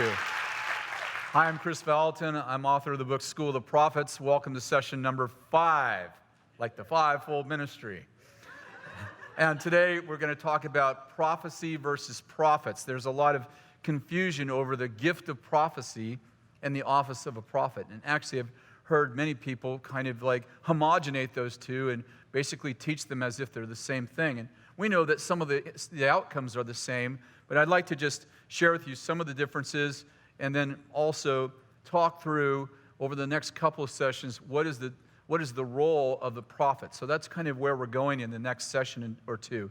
you. Hi, I'm Kris Vallotton. I'm author of the book School of the Prophets. Welcome to session number 5, like the fivefold ministry. And today we're going to talk about prophecy versus prophets. There's a lot of confusion over the gift of prophecy and the office of a prophet. And actually I've heard many people kind of like homogenate those two and basically teach them as if they're the same thing. And we know that some of the outcomes are the same, but I'd like to just share with you some of the differences and then also talk through over the next couple of sessions what is the role of the prophet. So that's kind of where we're going in the next session or two.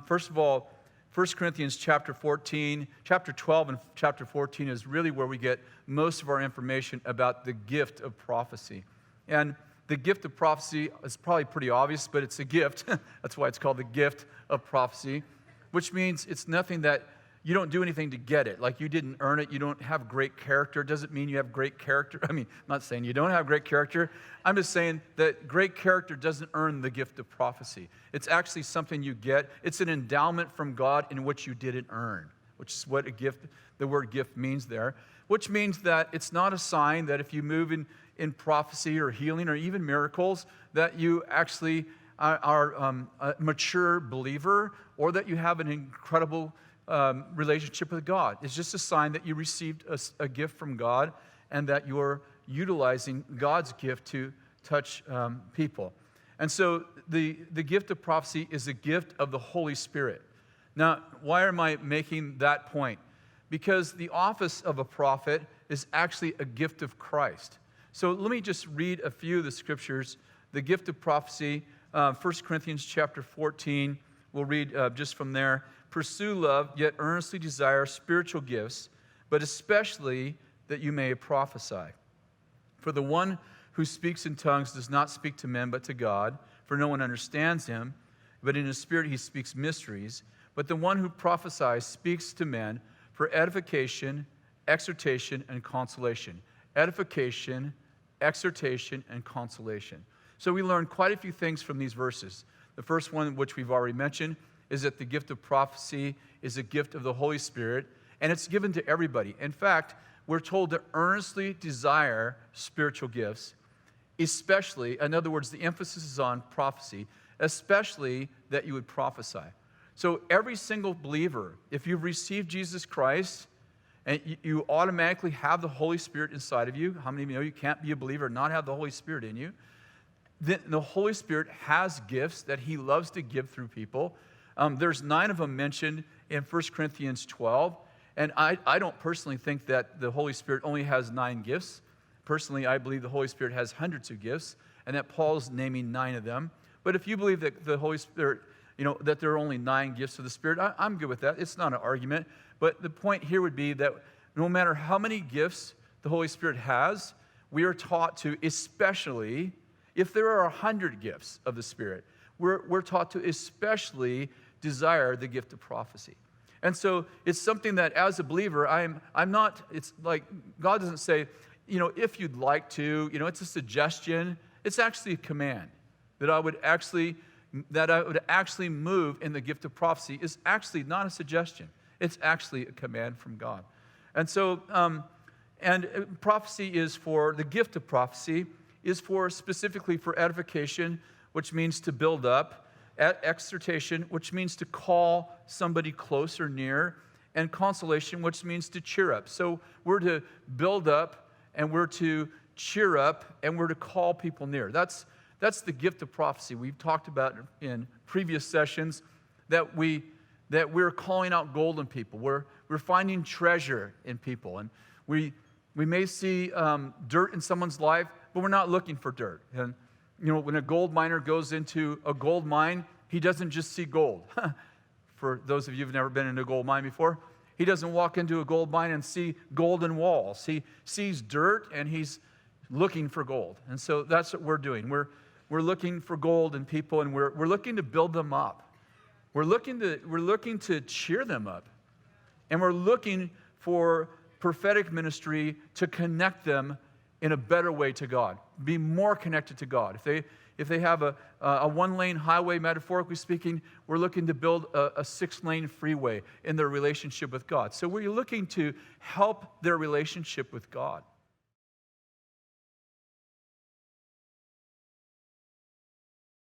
First of all, 1 Corinthians chapter 12 and chapter 14 is really where we get most of our information about the gift of prophecy. And the gift of prophecy is probably pretty obvious, but it's a gift. That's why it's called the gift of prophecy, which means it's nothing that you don't do anything to get it. Like you didn't earn it. You don't have great character. Doesn't mean you have great character. I mean, I'm not saying you don't have great character. I'm just saying that great character doesn't earn the gift of prophecy. It's actually something you get. It's an endowment from God in which you didn't earn, which is what the word gift means there, which means that it's not a sign that if you move in prophecy or healing or even miracles, that you actually are a mature believer or that you have an incredible relationship with God. It's just a sign that you received a gift from God and that you're utilizing God's gift to touch people. And so the gift of prophecy is a gift of the Holy Spirit. Now, why am I making that point? Because the office of a prophet is actually a gift of Christ. So let me just read a few of the scriptures. The gift of prophecy, 1 Corinthians chapter 14, we'll read just from there. Pursue love, yet earnestly desire spiritual gifts, but especially that you may prophesy. For the one who speaks in tongues does not speak to men but to God, for no one understands him, but in his spirit he speaks mysteries. But the one who prophesies speaks to men for edification, exhortation, and consolation. Edification, exhortation, and consolation. So we learn quite a few things from these verses. The first one, which we've already mentioned, is that the gift of prophecy is a gift of the Holy Spirit, and it's given to everybody. In fact, we're told to earnestly desire spiritual gifts, especially, in other words, the emphasis is on prophecy, especially that you would prophesy. So every single believer, if you've received Jesus Christ, and you automatically have the Holy Spirit inside of you, how many of you know you can't be a believer and not have the Holy Spirit in you? The Holy Spirit has gifts that he loves to give through people. There's 9 of them mentioned in 1 Corinthians 12, and I don't personally think that the Holy Spirit only has 9 gifts. Personally, I believe the Holy Spirit has hundreds of gifts, and that Paul's naming 9 of them. But if you believe that the Holy Spirit, that there are only 9 gifts of the Spirit, I'm good with that. It's not an argument. But the point here would be that no matter how many gifts the Holy Spirit has, we are taught to, especially if there are 100 gifts of the Spirit, we're taught to especially desire the gift of prophecy. And so it's something that as a believer, I'm not, it's like God doesn't say, if you'd like to, it's a suggestion. It's actually a command that I would actually move in the gift of prophecy is actually not a suggestion. It's actually a command from God. And so, prophecy is the gift of prophecy is specifically for edification, which means to build up, exhortation, which means to call somebody close or near, and consolation, which means to cheer up. So we're to build up, and we're to cheer up, and we're to call people near. That's the gift of prophecy. We've talked about in previous sessions that we're calling out gold in people. We're finding treasure in people, and we may see dirt in someone's life, but we're not looking for dirt. And when a gold miner goes into a gold mine, he doesn't just see gold. For those of you who've never been in a gold mine before, he doesn't walk into a gold mine and see golden walls. He sees dirt and he's looking for gold. And so that's what we're doing. We're looking for gold in people, and we're looking to build them up. We're looking to cheer them up. And we're looking for prophetic ministry to connect them in a better way to God. be more connected to God. If they have a one-lane highway, metaphorically speaking, we're looking to build a six-lane freeway in their relationship with God. So we're looking to help their relationship with God.